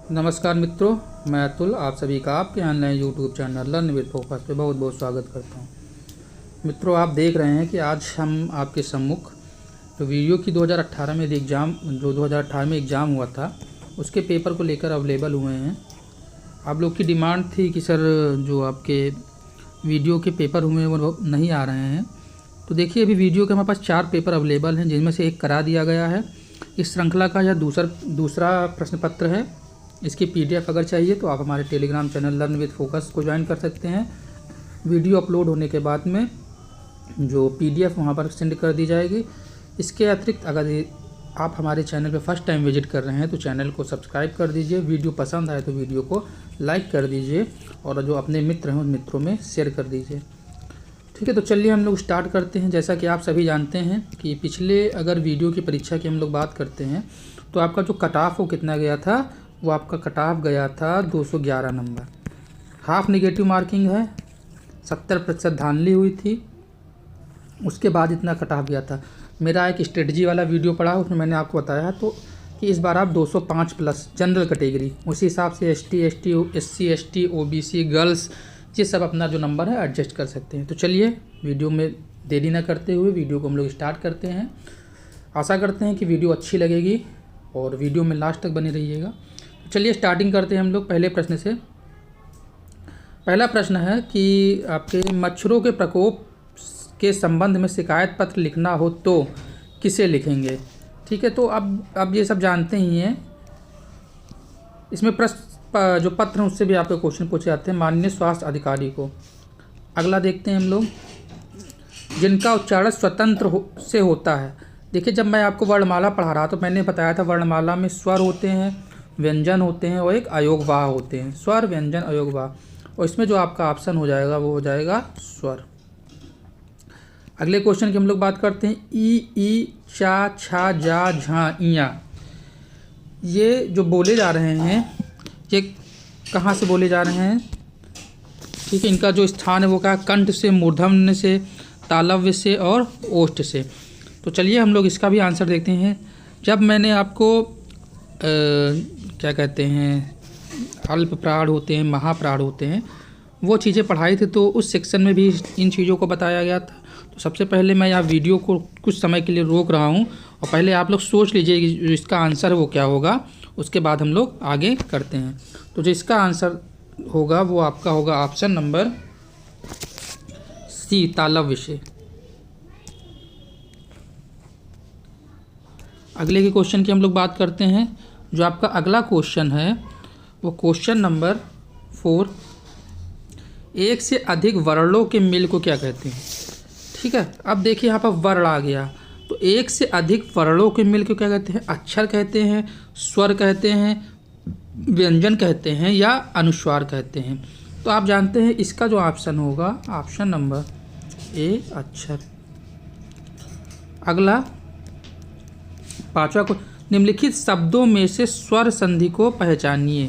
नमस्कार मित्रों, मैं अतुल आप सभी का आपके online YouTube channel learn with focus पे बहुत बहुत स्वागत करता हूं। मित्रों, आप देख रहे हैं कि आज हम आपके सम्मुख जो वीडियो की 2018 में एग्ज़ाम हुआ था उसके पेपर को लेकर अवेलेबल हुए हैं। आप लोग की डिमांड थी कि सर जो आपके वीडियो के पेपर हुए हैं वो नहीं आ रहे हैं। तो देखिए, अभी वीडियो के हमारे पास 4 पेपर अवेलेबल हैं, जिनमें से एक करा दिया गया है। इस श्रृंखला का यह दूसरा प्रश्न पत्र है। इसकी पीडीएफ अगर चाहिए तो आप हमारे Telegram channel learn with focus को ज्वाइन कर सकते हैं। वीडियो अपलोड होने के बाद में जो पीडीएफ वहां पर सेंड कर दी जाएगी। इसके अतिरिक्त अगर आप हमारे चैनल पर फर्स्ट टाइम विजिट कर रहे हैं तो चैनल को सब्सक्राइब कर दीजिए। वीडियो पसंद आए तो वीडियो को लाइक कर दीजिए और जो अपने मित्र हैं उन मित्रों में शेयर कर दीजिए। ठीक है, तो चलिए हम लोग स्टार्ट करते हैं। जैसा कि आप सभी जानते हैं कि पिछले अगर वीडियो की परीक्षा की हम लोग बात करते हैं तो आपका जो कट ऑफ वो कितना गया था, वो आपका कट ऑफ गया था 211 नंबर। हाफ नेगेटिव मार्किंग है, 70% धांधली हुई थी। उसके बाद इतना कट ऑफ गया था। मेरा एक स्ट्रेटजी वाला वीडियो पड़ा, उसमें मैंने आपको बताया तो कि इस बार आप 205 प्लस जनरल कैटेगरी, उसी हिसाब से ST, SC, ST, OBC, girls, ये सब अपना जो नंबर है एडजस्ट कर सकते हैं। तो चलिए वीडियो में देरी ना करते हुए वीडियो को हम लोग स्टार्ट करते हैं। आशा करते हैं कि वीडियो अच्छी लगेगी और वीडियो में लास्ट तक बने रहिएगा। चलिए स्टार्टिंग करते हैं हम लोग पहले प्रश्न से। पहला प्रश्न है कि आपके मच्छरों के प्रकोप के संबंध में शिकायत पत्र लिखना हो तो किसे लिखेंगे। ठीक है, तो अब ये सब जानते ही हैं। इसमें प्रश्न जो पत्र हैं उससे भी आपके क्वेश्चन पूछे जाते हैं। माननीय स्वास्थ्य अधिकारी को। अगला देखते हैं हम लोग, जिनका उच्चारण स्वतंत्र से होता है। देखिए, जब मैं आपको वर्णमाला पढ़ा रहा तो मैंने बताया था वर्णमाला में स्वर होते हैं, व्यंजन होते हैं और एक अयोगवाह होते हैं। स्वर, व्यंजन, अयोगवाह। और इसमें जो आपका ऑप्शन हो जाएगा वो हो जाएगा स्वर। अगले क्वेश्चन की हम लोग बात करते हैं। ई, चा, छा, जा, झा, इया, ये जो बोले जा रहे हैं ये कहाँ से बोले जा रहे हैं। ठीक है, इनका जो स्थान है वो क्या, कंठ से, मूर्धन्य से, तालव्य से और ओष्ठ से। तो चलिए हम लोग इसका भी आंसर देखते हैं। जब मैंने आपको क्या कहते हैं, अल्प प्राण होते हैं, महाप्राण होते हैं, वो चीज़ें पढ़ाई थी तो उस सेक्शन में भी इन चीज़ों को बताया गया था। तो सबसे पहले मैं यहाँ वीडियो को कुछ समय के लिए रोक रहा हूँ और पहले आप लोग सोच लीजिए कि जो इसका आंसर है वो क्या होगा। उसके बाद हम लोग आगे करते हैं। तो जो इसका आंसर होगा वो आपका होगा ऑप्शन नंबर सी, तालव्य से। अगले के क्वेश्चन की हम लोग बात करते हैं। जो आपका अगला क्वेश्चन है वो क्वेश्चन नंबर 4, एक से अधिक वर्णों के मेल को क्या कहते हैं। ठीक है, अब देखिए यहाँ पर वर्ण आ गया, तो एक से अधिक वर्णों के मेल को क्या कहते हैं। अक्षर कहते हैं, स्वर कहते हैं, व्यंजन कहते हैं या अनुस्वार कहते हैं। तो आप जानते हैं इसका जो ऑप्शन होगा ऑप्शन नंबर ए, अक्षर। अगला 5वां को, निम्नलिखित शब्दों में से स्वर संधि को पहचानिए।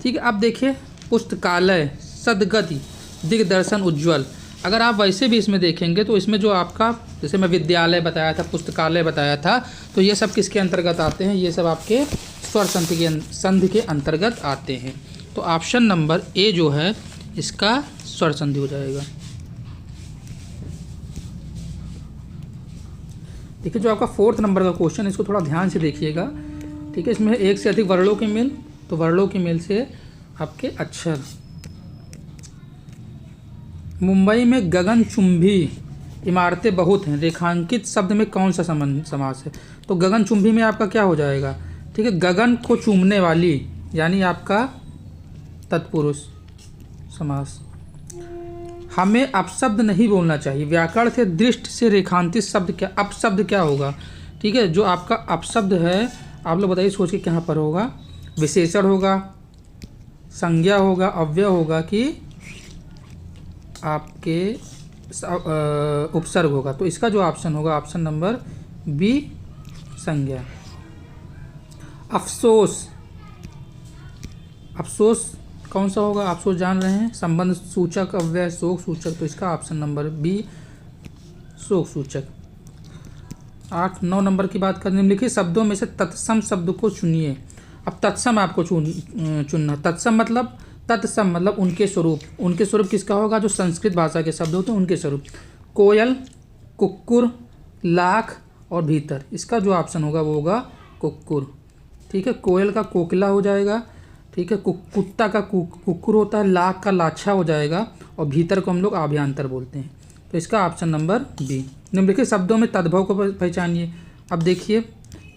ठीक है, अब देखिए, पुस्तकालय, सद्गति, दिग्दर्शन, उज्ज्वल। अगर आप वैसे भी इसमें देखेंगे तो इसमें जो आपका, जैसे मैं विद्यालय बताया था, पुस्तकालय बताया था, तो ये सब किसके अंतर्गत आते हैं, ये सब आपके स्वर संधि के अंतर्गत आते हैं। तो ऑप्शन नंबर ए जो है इसका स्वर संधि हो जाएगा। देखिए, जो आपका 4th नंबर का क्वेश्चन, इसको थोड़ा ध्यान से देखिएगा। ठीक है, इसमें एक से अधिक वर्णों के मेल, तो वर्णों के मेल से आपके अक्षर। मुंबई में गगनचुंबी इमारतें बहुत हैं, रेखांकित शब्द में कौन सा समास है। तो गगनचुंबी में आपका क्या हो जाएगा। ठीक है, गगन को चूमने वाली, यानी आपका तत्पुरुष समास। हमें अपशब्द नहीं बोलना चाहिए। व्याकरण से दृष्टि से रेखांकित शब्द क्या, अपशब्द क्या होगा। ठीक है, जो आपका अपशब्द है आप लोग बताइए सोच के कहाँ पर होगा। विशेषण होगा, संज्ञा होगा, अव्यय होगा कि आपके उपसर्ग होगा। तो इसका जो ऑप्शन होगा ऑप्शन नंबर बी, संज्ञा। अफसोस, अफसोस कौन सा होगा, अफसोस जान रहे हैं, संबंध सूचक, अव्यय, शोक सूचक। तो इसका ऑप्शन नंबर बी, शोक सूचक। 8, 9 नंबर की बात करें। निम्नलिखित शब्दों में से तत्सम शब्द को चुनिए। अब तत्सम आपको चुनना। तत्सम मतलब, तत्सम मतलब उनके स्वरूप। उनके स्वरूप किसका होगा? जो संस्कृत भाषा के शब्द होते हैं उनके स्वरूप। कोयल, कुक्कुर, लाख और भीतर। इसका जो ऑप्शन होगा वो होगा कुक्कुर। ठीक है, कोयल का कोकिला हो जाएगा। ठीक है, कुत्ता का कुक्कुर होता है, लाख का लाछा हो जाएगा और भीतर को हम लोग आभ्यंतर बोलते हैं। तो इसका ऑप्शन नंबर बी। निम्नलिखित शब्दों में तद्भव को पहचानिए। अब देखिए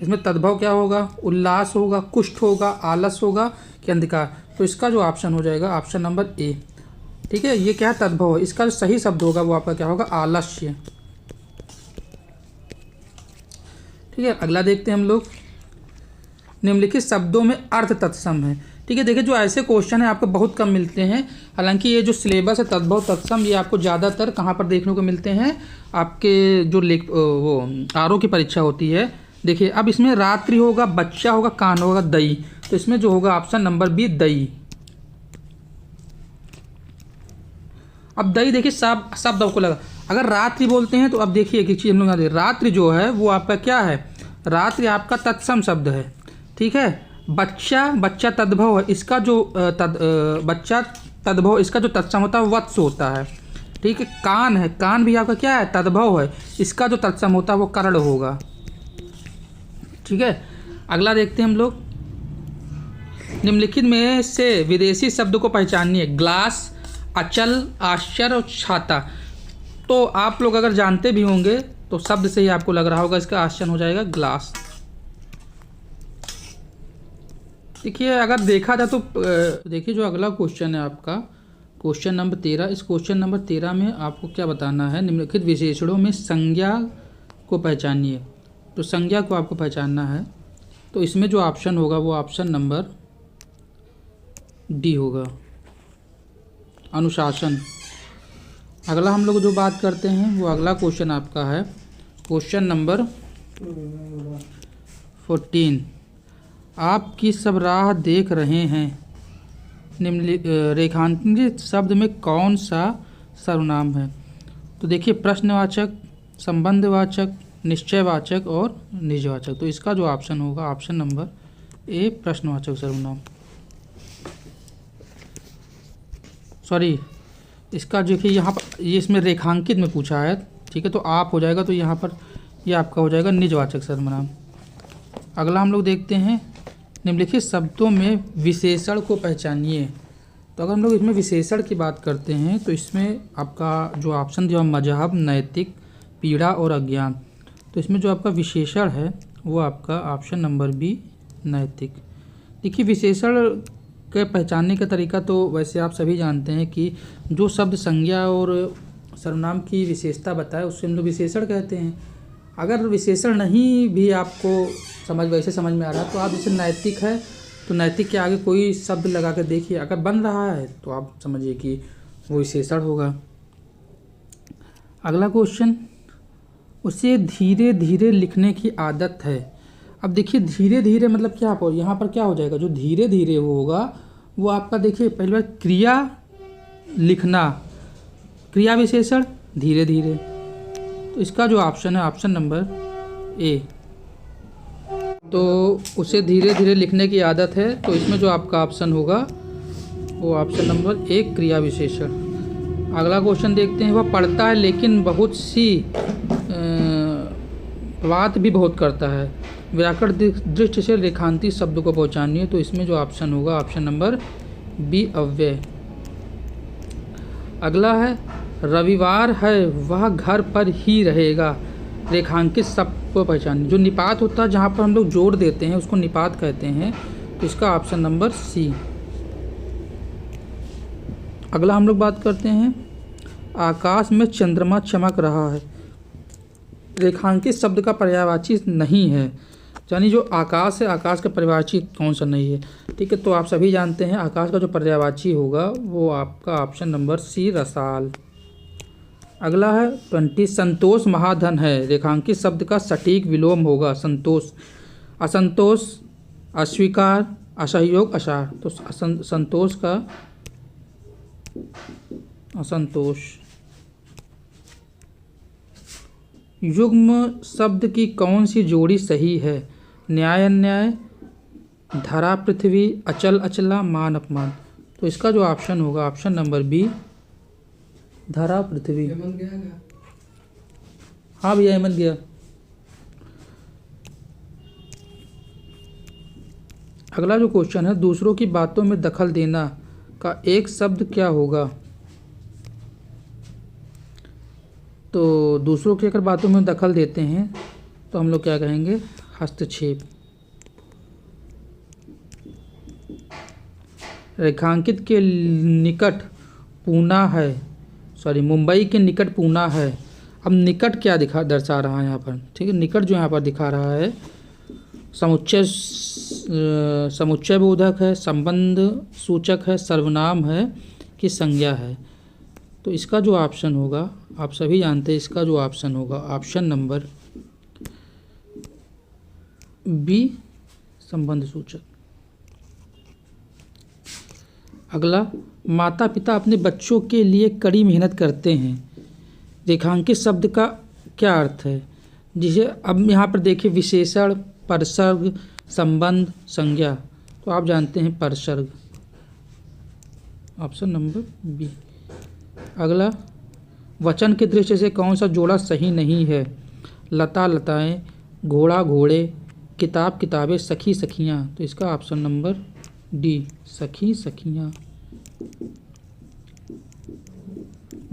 इसमें तद्भव क्या होगा? उल्लास होगा, कुष्ठ होगा, आलस होगा कि अंधकार। तो इसका जो ऑप्शन हो जाएगा ऑप्शन नंबर ए। ठीक है, ये क्या है? तद्भव है। इसका जो सही शब्द होगा वो आपका क्या होगा? आलस्य। ठीक है, अगला देखते हैं हम लोग। निम्नलिखित शब्दों में अर्थ तत्सम है। ठीक है, देखिए जो ऐसे क्वेश्चन है आपको बहुत कम मिलते हैं। हालांकि ये जो सिलेबस है तद्भव तत्सम, ये आपको ज़्यादातर कहाँ पर देखने को मिलते हैं? आपके जो वो आरओ की परीक्षा होती है। देखिए अब इसमें रात्रि होगा, बच्चा होगा, कान होगा, दई। तो इसमें जो होगा ऑप्शन नंबर बी दई। अब दई देखिए शब्द आपको लगा, अगर रात्रि बोलते हैं तो अब देखिए एक चीज़ हम लोग यहाँ रात्रि जो है वो आपका क्या है? रात्रि आपका तत्सम शब्द है। ठीक है, बच्चा तद्भव है। इसका जो बच्चा तद्भव, इसका जो तत्सम होता है वत्स होता है। ठीक है, कान है, कान भी आपका क्या है? तद्भव है। इसका जो तत्सम होता है वो कर्ण होगा। ठीक है, अगला देखते हैं हम लोग। निम्नलिखित में से विदेशी शब्द को पहचानिए। ग्लास, अचल, आश्चर्य और छाता। तो आप लोग अगर जानते भी होंगे तो शब्द से ही आपको लग रहा होगा इसका ऑप्शन हो जाएगा ग्लास। देखिए अगर देखा जाए तो देखिए जो अगला क्वेश्चन है आपका क्वेश्चन नंबर 13। इस क्वेश्चन नंबर 13 में आपको क्या बताना है? निम्नलिखित विशेषणों में संज्ञा को पहचानिए। तो संज्ञा को आपको पहचानना है। तो इसमें जो ऑप्शन होगा वो ऑप्शन नंबर डी होगा, अनुशासन। अगला हम लोग जो बात करते हैं वो अगला क्वेश्चन आपका है क्वेश्चन नंबर 14। आप किस सब राह देख रहे हैं? रेखांकित शब्द में कौन सा सर्वनाम है? तो देखिए प्रश्नवाचक, संबंधवाचक, निश्चयवाचक और निजवाचक। तो इसका जो ऑप्शन होगा ऑप्शन नंबर ए प्रश्नवाचक सर्वनाम। सॉरी, इसका जो कि यहाँ पर ये इसमें रेखांकित में पूछा है। ठीक है, तो आप हो जाएगा, तो यहाँ पर ये आपका हो जाएगा निजवाचक सर्वनाम। अगला हम लोग देखते हैं निम्नलिखित शब्दों में विशेषण को पहचानिए। तो अगर हम लोग इसमें विशेषण की बात करते हैं तो इसमें आपका जो ऑप्शन दिया मजहब, नैतिक, पीड़ा और अज्ञान। तो इसमें जो आपका विशेषण है वो आपका ऑप्शन नंबर बी नैतिक। देखिए विशेषण के पहचानने का तरीका तो वैसे आप सभी जानते हैं कि जो शब्द संज्ञा और सर्वनाम की विशेषता बताए उससे हम लोग विशेषण कहते हैं। अगर विशेषण नहीं भी आपको वैसे समझ में आ रहा है तो आप जैसे नैतिक है तो नैतिक के आगे कोई शब्द लगा कर देखिए, अगर बन रहा है तो आप समझिए कि वो विशेषण होगा। अगला क्वेश्चन, उसे धीरे धीरे लिखने की आदत है। अब देखिए धीरे धीरे मतलब क्या हो, यहाँ पर क्या हो जाएगा? जो धीरे धीरे वो होगा वो आपका देखिए पहली बार क्रिया लिखना, क्रिया विशेषण धीरे धीरे। तो इसका जो ऑप्शन है ऑप्शन नंबर ए। तो उसे धीरे धीरे लिखने की आदत है, तो इसमें जो आपका ऑप्शन होगा वो ऑप्शन नंबर ए क्रिया विशेषण। अगला क्वेश्चन देखते हैं। वह पढ़ता है लेकिन बहुत सी बात भी बहुत करता है। व्याकरण दृष्टि से रेखांकित शब्द को पहचानिए। तो इसमें जो ऑप्शन होगा ऑप्शन नंबर बी अव्यय। अगला है रविवार है वह घर पर ही रहेगा। रेखांकित शब्द को पहचानिए। जो निपात होता है जहाँ पर हम लोग जोड़ देते हैं उसको निपात कहते हैं। तो इसका ऑप्शन नंबर सी। अगला हम लोग बात करते हैं आकाश में चंद्रमा चमक रहा है। रेखांकित शब्द का पर्यायवाची नहीं है, यानी जो आकाश है आकाश का पर्यायवाची कौन सा नहीं है। ठीक है, तो आप सभी जानते हैं आकाश का जो पर्यायवाची होगा वो आपका ऑप्शन नंबर सी रसाल। अगला है 20 संतोष महाधन है। रेखांकित शब्द का सटीक विलोम होगा संतोष। असंतोष, अस्वीकार, असहयोग, असार। तो संतोष का असंतोष। युग्म शब्द की कौन सी जोड़ी सही है? न्याय अन्याय, धरा पृथ्वी, अचल अचला, मान अपमान। तो इसका जो ऑप्शन होगा ऑप्शन नंबर बी, धरा पृथ्वी। हाँ भैया हेमंत गया। अगला जो क्वेश्चन है, दूसरों की बातों में दखल देना का एक शब्द क्या होगा। तो दूसरों की अगर बातों में दखल देते हैं तो हम लोग क्या कहेंगे, हस्तक्षेप। रेखांकित के निकट पूना है, सॉरी मुंबई के निकट पूना है। अब निकट क्या दर्शा रहा है यहाँ पर, ठीक है। निकट जो यहाँ पर दिखा रहा है समुच्चय बोधक है, संबंध सूचक है, सर्वनाम है कि संज्ञा है। तो इसका जो ऑप्शन होगा, आप सभी जानते हैं, इसका जो ऑप्शन होगा ऑप्शन नंबर बी, संबंध सूचक। अगला, माता पिता अपने बच्चों के लिए कड़ी मेहनत करते हैं। रेखांकित शब्द का क्या अर्थ है, जिसे अब यहाँ पर देखिए विशेषण, परसर्ग, संबंध, संज्ञा। तो आप जानते हैं परसर्ग, ऑप्शन नंबर बी। अगला, वचन की दृष्टि से कौन सा जोड़ा सही नहीं है। लता लताएं, घोड़ा घोड़े, किताब किताबें, सखी सखियाँ। तो इसका ऑप्शन नंबर डी, सखी सखियाँ।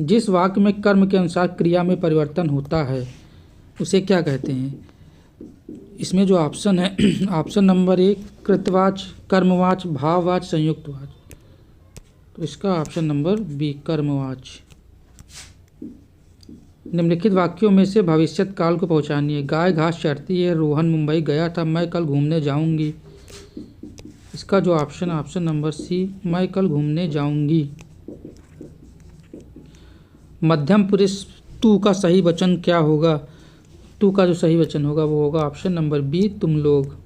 जिस वाक्य में कर्म के अनुसार क्रिया में परिवर्तन होता है उसे क्या कहते हैं। इसमें जो ऑप्शन है ऑप्शन नंबर ए, कृतवाच, कर्मवाच, भाववाच, संयुक्तवाच। तो इसका ऑप्शन नंबर बी, कर्मवाच। निम्नलिखित वाक्यों में से भविष्यत काल को पहचानिए। गाय घास चरती है, रोहन मुंबई गया था, मैं कल घूमने जाऊंगी। इसका जो ऑप्शन नंबर सी, मैं कल घूमने जाऊंगी। मध्यम पुरुष तू का सही वचन क्या होगा। तू का जो सही वचन होगा वो होगा ऑप्शन नंबर बी, तुम लोग।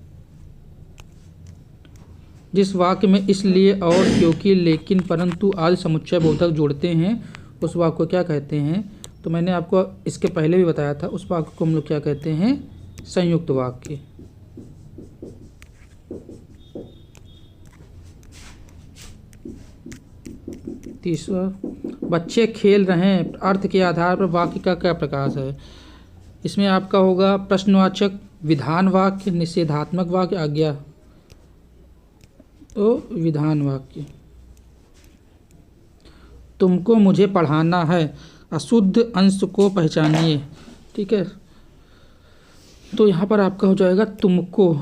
जिस वाक्य में इसलिए, और, क्योंकि, लेकिन, परंतु आदि समुच्चय बोधक जोड़ते हैं उस वाक्य को क्या कहते हैं। तो मैंने आपको इसके पहले भी बताया था, उस वाक्य को हम लोग क्या कहते हैं, संयुक्त वाक्य। तीसरा, बच्चे खेल रहे हैं, अर्थ के आधार पर वाक्य का क्या प्रकाश है। इसमें आपका होगा प्रश्नवाचक, विधान वाक्य, निषेधात्मक वाक्य, आज्ञा। तो विधान वाक्य। तुमको मुझे पढ़ाना है, अशुद्ध अंश को पहचानिए, ठीक है। तो यहाँ पर आपका हो जाएगा तुमको।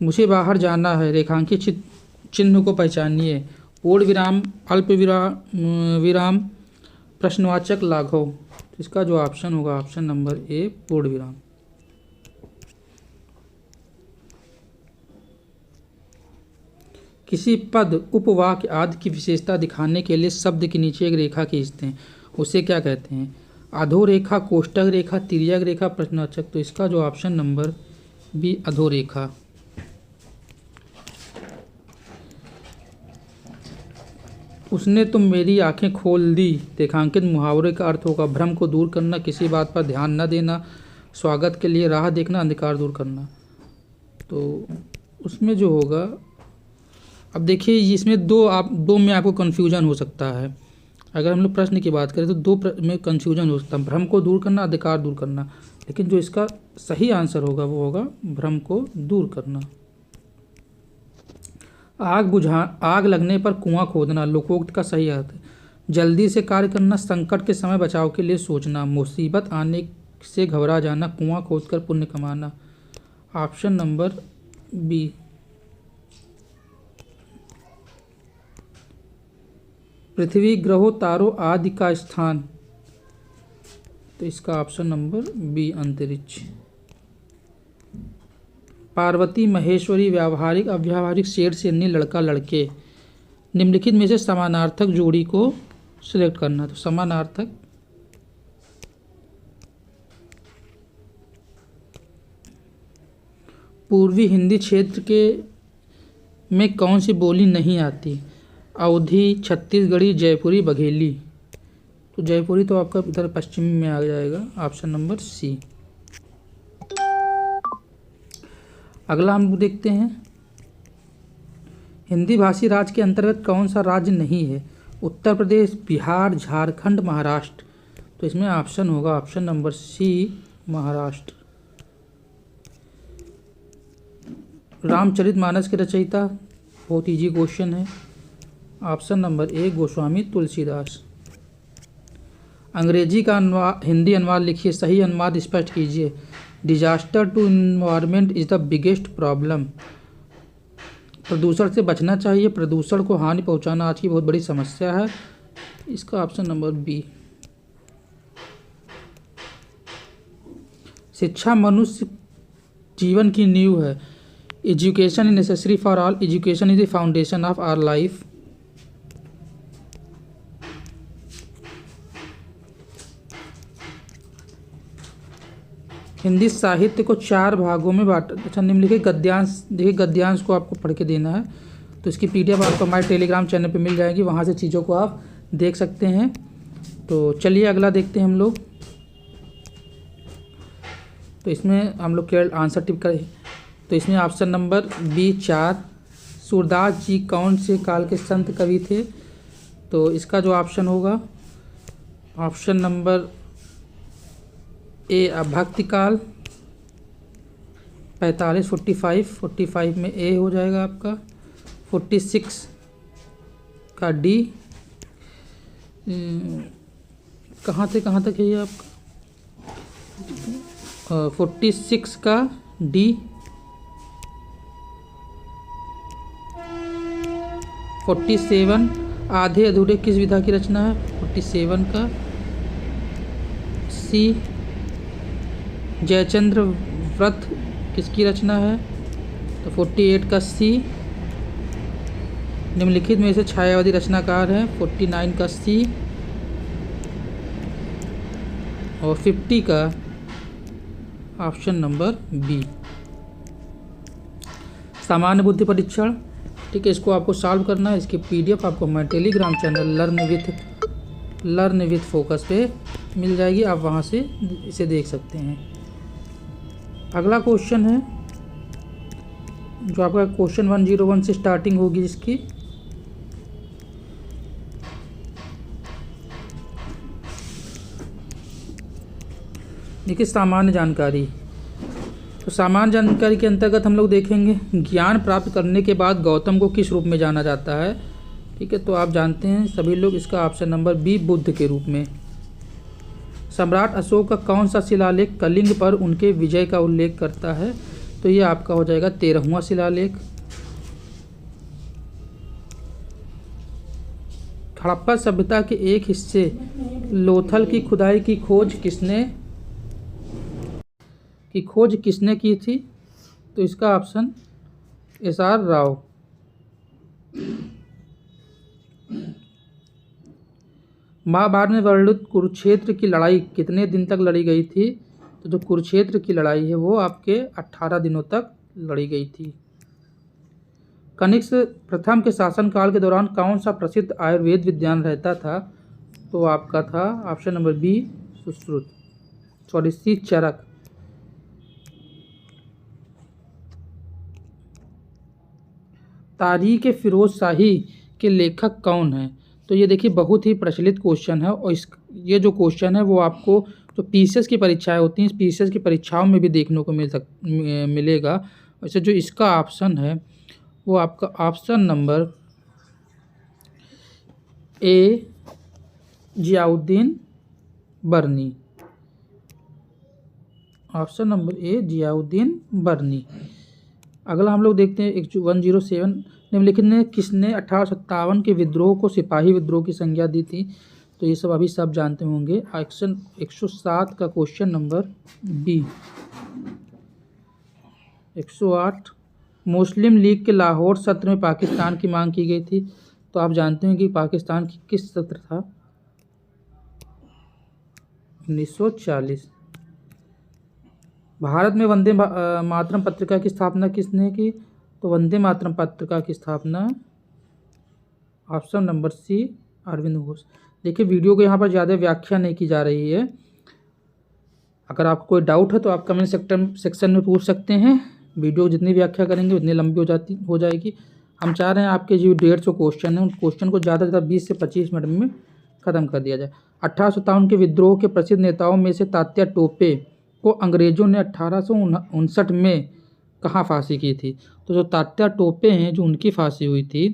मुझे बाहर जाना है, रेखांकित चिन्ह को पहचानिए, पूर्ण विराम, अल्प विराम, प्रश्नवाचक, लाघव। इसका जो ऑप्शन होगा ऑप्शन नंबर ए, पूर्ण विराम। किसी पद, उपवाक्य आदि की विशेषता दिखाने के लिए शब्द के नीचे एक रेखा खींचते हैं, उसे क्या कहते हैं। अधोरेखा, कोष्ठक रेखा, तिर्यक रेखा, प्रश्नवाचक। तो इसका जो ऑप्शन नंबर बी, अधोरेखा। उसने तुम मेरी आंखें खोल दी। रेखांकित मुहावरे का अर्थ होगा भ्रम को दूर करना, किसी बात पर ध्यान न देना, स्वागत के लिए राह देखना, अंधकार दूर करना। तो उसमें जो होगा, अब देखिए इसमें दो में आपको कन्फ्यूजन हो सकता है। अगर हम लोग प्रश्न की बात करें तो दो में कन्फ्यूजन हो सकता है, भ्रम को दूर करना, अंधकार दूर करना। लेकिन जो इसका सही आंसर होगा वो होगा भ्रम को दूर करना। आग लगने पर कुआं खोदना, लोकोक्त का सही अर्थ है। जल्दी से कार्य करना, संकट के समय बचाव के लिए सोचना, मुसीबत आने से घबरा जाना, कुआं खोदकर पुण्य कमाना। Option number B. पृथ्वी, ग्रहों, तारों आदि का स्थान। तो इसका ऑप्शन नंबर बी, अंतरिक्ष। पार्वती, महेश्वरी, व्यावहारिक, अव्यावहारिक, शेर, शेरनी, लड़का, लड़के। निम्नलिखित में से समानार्थक जोड़ी को सिलेक्ट करना। तो समानार्थक, पूर्वी हिंदी क्षेत्र के में कौन सी बोली नहीं आती। अवधी, छत्तीसगढ़ी, जयपुरी, बघेली। तो जयपुरी तो आपका इधर पश्चिम में आ जाएगा, ऑप्शन नंबर सी। अगला हम देखते हैं, हिंदी भाषी राज्य के अंतर्गत कौन सा राज्य नहीं है? उत्तर प्रदेश, बिहार, झारखंड, महाराष्ट्र। तो इसमें ऑप्शन होगा option number c, Maharashtra. Ramcharitmanas के रचयिता, बहुत इजी क्वेश्चन है, option number a, Goswami Tulsidas. अंग्रेजी का हिंदी अनुवाद लिखिए, सही अनुवाद स्पष्ट कीजिए। Disaster to environment is the biggest problem. प्रदूषण से बचना चाहिए, प्रदूषण को हानि पहुंचाना आज की बहुत बड़ी समस्या है। इसका ऑप्शन नंबर बी। शिक्षा मनुष्य जीवन की नींव है। Education is necessary for all, education is the foundation of our life. Hindi साहित्य को 4 भागों में बांटा। अच्छा, निम्नलिखित गद्यांश, देखिए गद्यांश को आपको पढ़ के देना है, तो इसकी पीडीएफ आपको हमारे टेलीग्राम चैनल पे मिल जाएगी, वहाँ से चीज़ों को आप देख सकते हैं। तो चलिए अगला देखते हैं हम लोग। तो इसमें हम लोग केवल आंसर टिप करें, तो इसमें ऑप्शन नंबर बी 4, सूरदास जी कौन से काल के संत कवि थे? तो इसका जो ऑप्शन होगा ऑप्शन नंबर ए, भक्ति काल 45, 45 में ए हो जाएगा आपका, 46 का डी। कहाँ से कहाँ तक है ये आपका? 46 का डी, 47 आधे अधूरे किस विधा की रचना है? 47 का सी, जयचंद्र व्रत किसकी रचना है? तो 48 का सी। निम्नलिखित में से छायावादी रचनाकार है, 49 का सी, और 50 का ऑप्शन नंबर बी। सामान्य बुद्धि परीक्षण, ठीक है, इसको आपको सॉल्व करना है। इसकी पीडीएफ आपको हमारे Telegram channel learn with focus पे मिल जाएगी, आप वहाँ से इसे देख सकते हैं। अगला क्वेश्चन है जो आपका क्वेश्चन 101 से स्टार्टिंग होगी, जिसकी देखिए सामान्य जानकारी। तो सामान्य जानकारी के अंतर्गत हम लोग देखेंगे, ज्ञान प्राप्त करने के बाद गौतम को किस रूप में जाना जाता है? ठीक है, तो आप जानते हैं सभी लोग, इसका ऑप्शन नंबर बी, बुद्ध के रूप में। सम्राट अशोक का कौन सा शिलालेख कलिंग पर उनके विजय का उल्लेख करता है? तो ये आपका हो जाएगा 13वां शिलालेख। हड़प्पा सभ्यता के एक हिस्से लोथल की खुदाई की खोज किसने की थी? तो इसका ऑप्शन एस.आर. राव। महाभारत में वर्णित कुरुक्षेत्र की लड़ाई कितने दिन तक लड़ी गई थी? तो जो कुरुक्षेत्र की लड़ाई है वो आपके 18 दिनों तक लड़ी गई थी। कनिष्क प्रथम के शासनकाल के दौरान कौन सा प्रसिद्ध आयुर्वेद विद्वान रहता था? तो आपका था ऑप्शन नंबर बी, सी, चरक। तारीख फिरोज शाही के लेखक कौन हैं? तो ये देखिए बहुत ही प्रचलित क्वेश्चन है, और ये जो क्वेश्चन है वो आपको जो पीसीएस की परीक्षाएं होती हैं, पीसीएस की परीक्षाओं में भी देखने को मिलेगा। वैसे जो इसका ऑप्शन है वो आपका option number A, Ziauddin Barni. Option number A, Ziauddin Barni. अगला हम लोग देखते हैं 107, निम्नलिखित ने किसने 1857 के विद्रोह को सिपाही विद्रोह की संज्ञा दी थी? तो ये सब अभी सब जानते होंगे। एक्शन 107 का क्वेश्चन नंबर बी। 108, मुस्लिम लीग के लाहौर सत्र में पाकिस्तान की मांग की गई थी। तो आप जानते हैं कि पाकिस्तान की किस सत्र था? 1940। भारत में वंदे मातरम पत्रिका की स्थापना किसने की? तो वंदे मातरम पत्रिका की स्थापना option number c, Arvind Ghosh. देखिए वीडियो को यहाँ पर ज़्यादा व्याख्या नहीं की जा रही है। अगर आपको कोई डाउट है तो आप कमेंट सेक्शन में पूछ सकते हैं, वीडियो जितनी व्याख्या करेंगे उतनी लंबी हो जाएगी। हम चाह रहे हैं आपके जो 150 क्वेश्चन हैं उन क्वेश्चन को ज़्यादा से ज़्यादा 20 से 25 मिनट में ख़त्म कर दिया जाए। 1857 के विद्रोह के प्रसिद्ध नेताओं में से तात्या टोपे को अंग्रेज़ों ने 1859 में कहाँ फांसी की थी? तो जो तात्या टोपे हैं जो उनकी फांसी हुई थी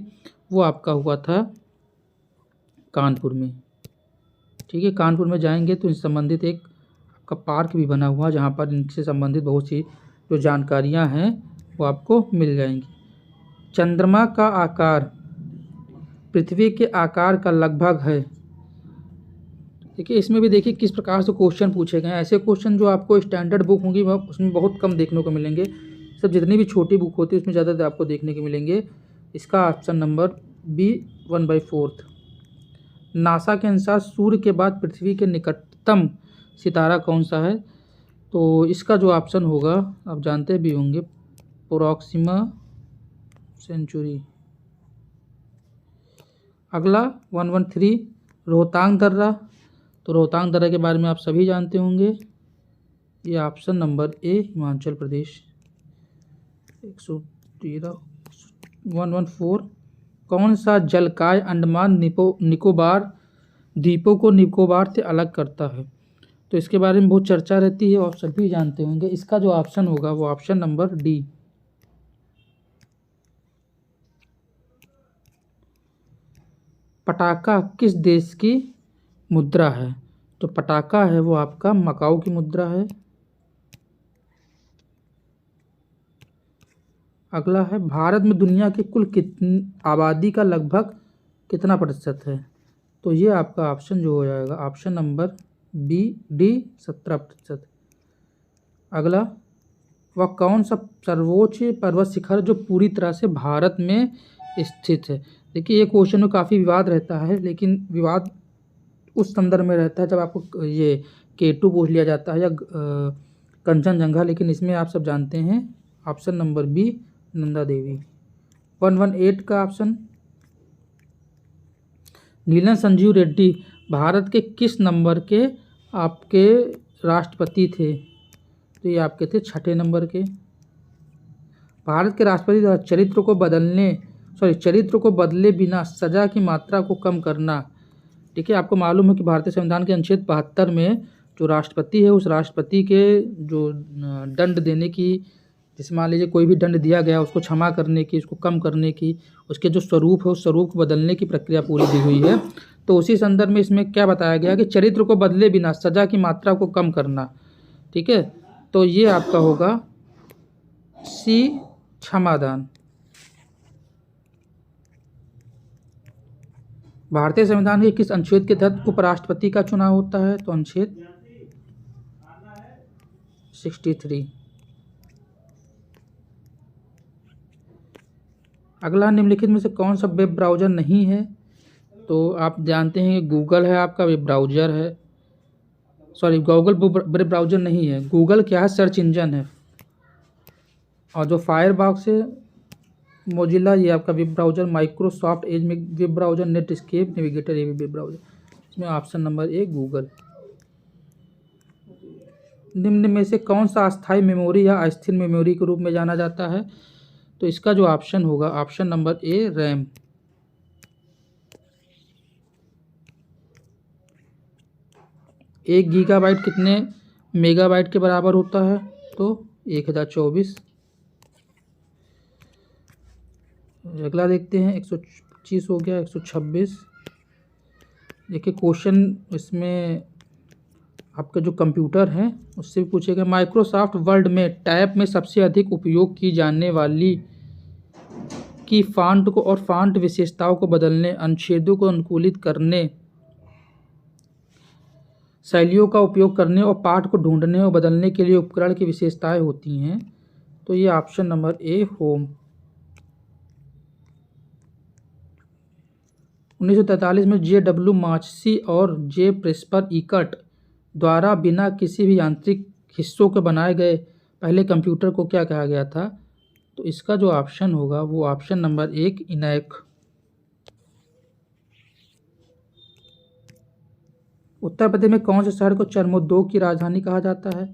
वो आपका हुआ था कानपुर में। ठीक है, कानपुर में जाएंगे तो इनसे संबंधित एक आपका पार्क भी बना हुआ जहाँ पर इनसे संबंधित बहुत सी जो जानकारियाँ हैं वो आपको मिल जाएंगी। चंद्रमा का आकार पृथ्वी के आकार का लगभग है। देखिए इसमें भी देखिए किस प्रकार से क्वेश्चन पूछे गए हैं। ऐसे क्वेश्चन जो आपको स्टैंडर्ड बुक होंगी उसमें बहुत कम देखने को मिलेंगे। सब जितनी भी छोटी बुक होती है उसमें ज़्यादा आपको देखने को मिलेंगे। इसका ऑप्शन नंबर बी 1/4। नासा के अनुसार सूर्य के बाद पृथ्वी के निकटतम सितारा कौन सा है? तो इसका जो ऑप्शन होगा आप जानते भी होंगे, प्रोक्सिमा सेंचुरी। अगला 113 रोहतांग दर्रा। तो रोहतांग दर्रा के बारे में आप सभी जानते होंगे। ये ऑप्शन नंबर ए हिमाचल प्रदेश। 113 114 कौन सा जलकाय अंडमान निकोबार द्वीपों को निकोबार से अलग करता है? तो इसके बारे में बहुत चर्चा रहती है और सभी जानते होंगे। इसका जो ऑप्शन होगा वो ऑप्शन नंबर डी। पटाका किस देश की मुद्रा है? तो पटाका है वो आपका मकाऊ की मुद्रा है। अगला है भारत में दुनिया की कुल कितनी आबादी का लगभग कितना प्रतिशत है? तो ये आपका ऑप्शन जो हो जाएगा ऑप्शन नंबर बी डी 17%। अगला वह कौन सा सर्वोच्च पर्वत शिखर जो पूरी तरह से भारत में स्थित है? देखिए ये क्वेश्चन में काफ़ी विवाद रहता है, लेकिन विवाद उस संदर्भ में रहता है जब आपको ये K2 पूछ लिया जाता है या कंचनजंगा, लेकिन इसमें आप सब जानते हैं option number B Nanda Devi. 118 का ऑप्शन नीलम संजीव रेड्डी भारत के किस नंबर के आपके राष्ट्रपति थे? तो ये आपके थे 6ठे नंबर के। भारत के राष्ट्रपति चरित्र को बदले बिना सजा की मात्रा को कम करना। ठीक है, आपको मालूम है कि भारतीय संविधान के अनुच्छेद 72 में जो राष्ट्रपति है उस राष्ट्रपति के जो दंड देने की, जैसे मान लीजिए कोई भी दंड दिया गया उसको क्षमा करने की, उसको कम करने की, उसके जो स्वरूप है उस स्वरूप को बदलने की प्रक्रिया पूरी दी हुई है। तो उसी संदर्भ में इसमें क्या बताया गया कि चरित्र को बदले बिना सजा की मात्रा को कम करना। ठीक है, तो ये आपका होगा सी क्षमादान। भारतीय संविधान के किस अनुच्छेद के तहत उपराष्ट्रपति का चुनाव होता है? तो अनुच्छेद 63। अगला निम्नलिखित में से कौन सा वेब ब्राउज़र नहीं है? तो आप जानते हैं गूगल है आपका वेब ब्राउज़र है। सॉरी, गूगल वेब ब्राउज़र नहीं है। गूगल क्या है? सर्च इंजन है। और जो फायरबॉक्स है मोजिला ये आपका वेब ब्राउज़र, माइक्रोसॉफ्ट एज में वेब ब्राउज़र, नेटस्केप नेविगेटर ये भी वेब ब्राउज़र। इसमें ऑप्शन नंबर ए गूगल। निम्न में से कौन सा अस्थायी मेमोरी या अस्थिर मेमोरी के रूप में जाना जाता है? तो इसका जो ऑप्शन होगा ऑप्शन नंबर ए रैम। एक गीगाबाइट कितने मेगाबाइट के बराबर होता है? तो 1024। अगला देखते हैं 125 हो गया, 126। देखिए क्वेश्चन इसमें आपका जो कंप्यूटर है उससे भी पूछेगा। माइक्रोसॉफ्ट वर्ड में टैब में सबसे अधिक उपयोग की जाने वाली की फ़ॉन्ट को और फ़ॉन्ट विशेषताओं को बदलने, अनुच्छेदों को अनुकूलित करने, शैलियों का उपयोग करने और पाठ को ढूंढने और बदलने के लिए उपकरण की विशेषताएं होती हैं। तो ये ऑप्शन नंबर ए होम। 1943 में J.W. मार्ची और जे प्रेस्पर इकट द्वारा बिना किसी भी यांत्रिक हिस्सों के बनाए गए पहले कंप्यूटर को क्या कहा गया था? तो इसका जो ऑप्शन होगा वो option number 1 ENIAC. Uttar Pradesh में कौन से शहर को चर्मोद्योग की राजधानी कहा जाता है?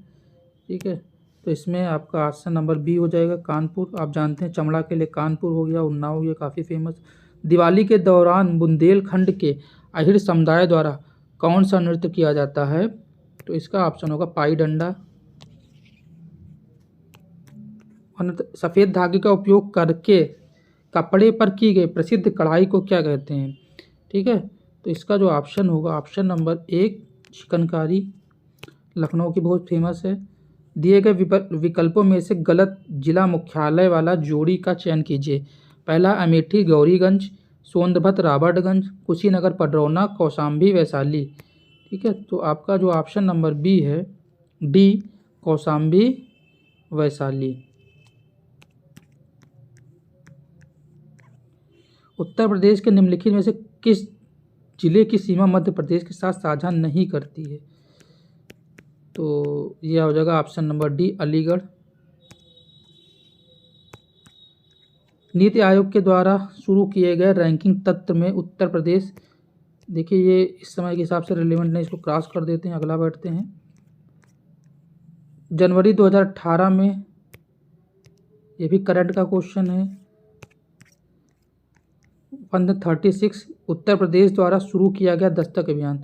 ठीक है, तो इसमें आपका ऑप्शन नंबर बी हो जाएगा कानपुर। आप जानते हैं चमड़ा के लिए कानपुर हो गया, उन्नाव हो गया, काफ़ी फेमस। दिवाली के दौरान बुंदेलखंड के अहिर समुदाय द्वारा कौन सा नृत्य किया जाता है? तो इसका ऑप्शन होगा पाई डंडा। सफ़ेद धागे का उपयोग करके कपड़े पर की गई प्रसिद्ध कढ़ाई को क्या कहते हैं? ठीक है, तो इसका जो ऑप्शन होगा ऑप्शन नंबर 1 चिकनकारी, लखनऊ की बहुत फेमस है। दिए गए विकल्पों में से गलत जिला मुख्यालय वाला जोड़ी का चयन कीजिए। पहला अमेठी गौरीगंज, सोनभद्र राबर्टगंज, कुशीनगर पडरौना, कौशाम्बी वैशाली। ठीक है, तो आपका जो ऑप्शन नंबर बी है डी कौशाम्बी वैशाली। उत्तर प्रदेश के निम्नलिखित में से किस जिले की सीमा मध्य प्रदेश के साथ साझा नहीं करती है? तो यह हो जाएगा option number D Aligarh. NITI Aayog के द्वारा शुरू किए गए रैंकिंग तंत्र में उत्तर प्रदेश, देखिए ये इस समय के हिसाब से रिलेवेंट नहीं, इसको क्रॉस कर देते हैं, अगला बैठते हैं। जनवरी 2018 में, ये भी करंट का क्वेश्चन है, 136 उत्तर प्रदेश द्वारा शुरू किया गया दस्तक अभियान।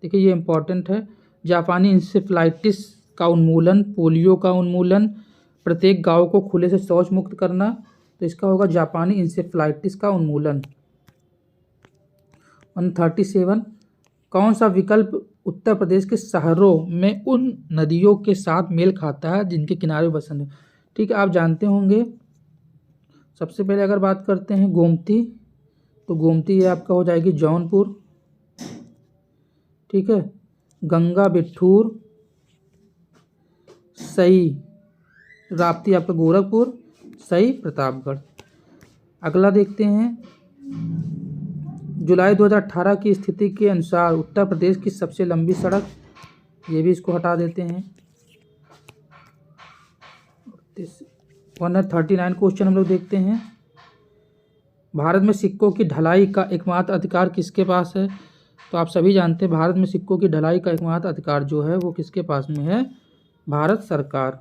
देखिए ये इंपॉर्टेंट है। जापानी इंसेफ्लाइटिस का उन्मूलन, पोलियो का उन्मूलन, प्रत्येक गांव को खुले से शौच मुक्त करना, तो इसका होगा जापानी इंसेफ्लाइटिस का उन्मूलन। 137 कौन सा विकल्प उत्तर प्रदेश के शहरों में उन नदियों के साथ मेल खाता है जिनके किनारे बसन है? ठीक है, आप जानते होंगे। सबसे पहले अगर बात करते हैं गोमती, तो गोमती ये आपका हो जाएगी जौनपुर। ठीक है, गंगा बिठूर, सही राप्ती आपका गोरखपुर, सही प्रतापगढ़। अगला देखते हैं, जुलाई 2018 की स्थिति के अनुसार उत्तर प्रदेश की सबसे लंबी सड़क, ये भी इसको हटा देते हैं। 139 क्वेश्चन हम लोग देखते हैं। भारत में सिक्कों की ढलाई का एकमात्र अधिकार किसके पास है? तो आप सभी जानते हैं भारत में सिक्कों की ढलाई का एकमात्र अधिकार जो है वो किसके पास में है? भारत सरकार।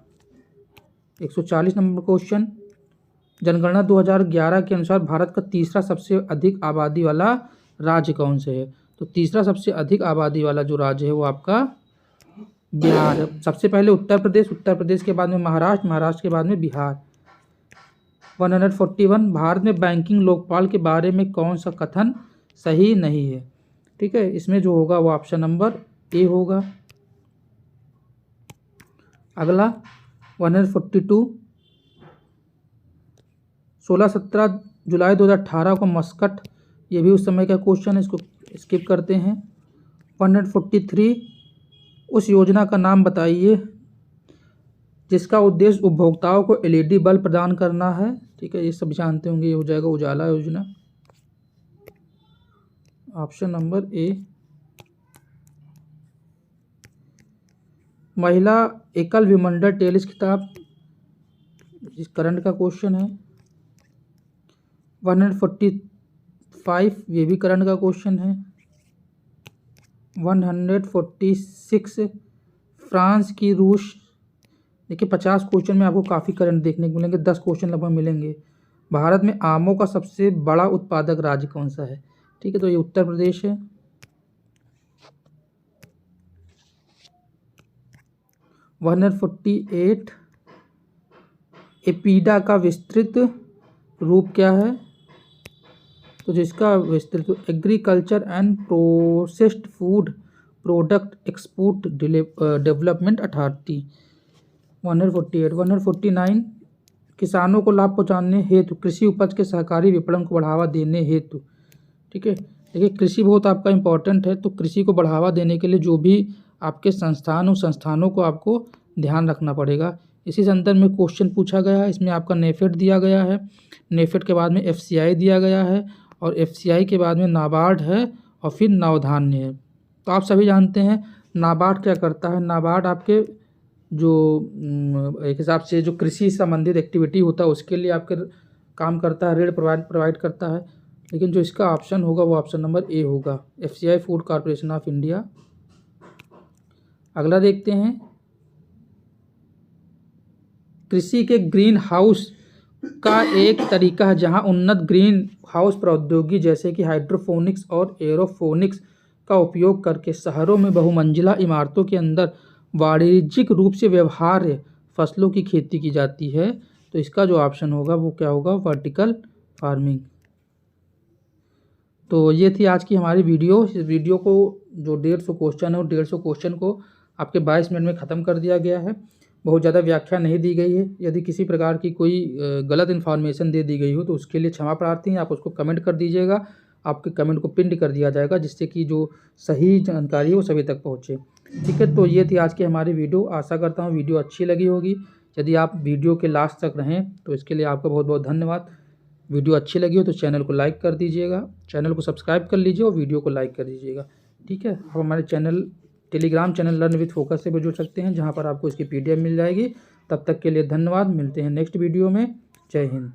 140 नंबर क्वेश्चन, जनगणना 2011 के अनुसार भारत का तीसरा सबसे अधिक आबादी वाला राज्य कौन से है? तो तीसरा सबसे अधिक आबादी वाला जो राज्य है वो आपका बिहार है। सबसे पहले उत्तर प्रदेश, उत्तर प्रदेश के बाद में महाराष्ट्र, महाराष्ट्र के बाद में बिहार। 141 भारत में बैंकिंग लोकपाल के बारे में कौन सा कथन सही नहीं है? ठीक है, इसमें जो होगा वो ऑप्शन नंबर ए होगा। अगला 142 16-17 जुलाई 2018 को मस्कट, ये भी उस समय का क्वेश्चन है, इसको स्किप करते हैं। 143 उस योजना का नाम बताइए जिसका उद्देश्य उपभोक्ताओं को एलईडी बल्ब प्रदान करना है। ठीक है, ये सब जानते होंगे, ये हो जाएगा उजाला योजना, ऑप्शन नंबर ए। महिला एकल विमंडल टेनिस खिताब, इस करंट का क्वेश्चन है। 145 ये भी करंट का क्वेश्चन है। 146 फ्रांस की रूस, देखिए 50 क्वेश्चन में आपको काफ़ी करंट देखने को मिलेंगे, 10 क्वेश्चन लगभग मिलेंगे। भारत में आमों का सबसे बड़ा उत्पादक राज्य कौन सा है? ठीक है, तो ये उत्तर प्रदेश है। 148 एपीडा का विस्तृत रूप क्या है? तो जिसका विस्तृत agriculture and processed food product export development authority. 148 149 किसानों को लाभ पहुंचाने हेतु कृषि उपज के सहकारी विपणन को बढ़ावा देने हेतु। ठीक है, देखिए कृषि बहुत आपका इम्पोर्टेंट है, तो कृषि को बढ़ावा देने के लिए जो भी आपके संस्थान, उन संस्थानों को आपको ध्यान रखना पड़ेगा। इसी संदर्भ में क्वेश्चन पूछा गया है, इसमें आपका नेफेड दिया गया है, नेफेड के बाद में एफसीआई दिया गया है, और एफसीआई के बाद में नाबार्ड है, और फिर नवधान्य है। तो आप सभी जानते हैं नाबार्ड क्या करता है। नाबार्ड आपके जो एक हिसाब से जो कृषि संबंधित एक्टिविटी होता है उसके लिए आपके काम करता है, ऋण प्रोवाइड करता है। लेकिन जो इसका ऑप्शन होगा वो ऑप्शन नंबर ए होगा, FCI food corporation of India. अगला देखते हैं, कृषि के ग्रीन हाउस का एक तरीका है जहां उन्नत ग्रीन हाउस प्रौद्योगिकी जैसे कि हाइड्रोपोनिक्स और एरोपोनिक्स का उपयोग करके शहरों में बहुमंजिला इमारतों के अंदर वाणिज्यिक रूप से व्यवहार्य फसलों की खेती की जाती है। तो इसका जो ऑप्शन होगा वो क्या होगा, वर्टिकल फार्मिंग। तो ये थी आज की हमारी वीडियो। इस वीडियो को जो 150 क्वेश्चन है, 150 क्वेश्चन को आपके 22 मिनट में ख़त्म कर दिया गया है। बहुत ज़्यादा व्याख्या नहीं दी गई है। यदि किसी प्रकार की कोई गलत इन्फॉर्मेशन दे दी गई हो तो उसके लिए क्षमा प्रार्थी हैं। आप उसको कमेंट कर दीजिएगा, आपके कमेंट को पिन कर दिया जाएगा जिससे कि जो सही जानकारी है वो सभी तक पहुँचे। ठीक है, तो ये थी आज की हमारी वीडियो। आशा करता हूँ वीडियो अच्छी लगी होगी। यदि आप वीडियो के लास्ट तक रहें तो इसके लिए आपका बहुत बहुत धन्यवाद। वीडियो अच्छी लगी हो तो चैनल को लाइक कर दीजिएगा, चैनल को सब्सक्राइब कर लीजिए और वीडियो को लाइक कर दीजिएगा। ठीक है, आप हमारे Telegram channel learn with focus से भी जुड़ सकते हैं जहां पर आपको इसकी PDF मिल जाएगी। तब तक के लिए धन्यवाद। मिलते हैं नेक्स्ट वीडियो में। जय हिंद।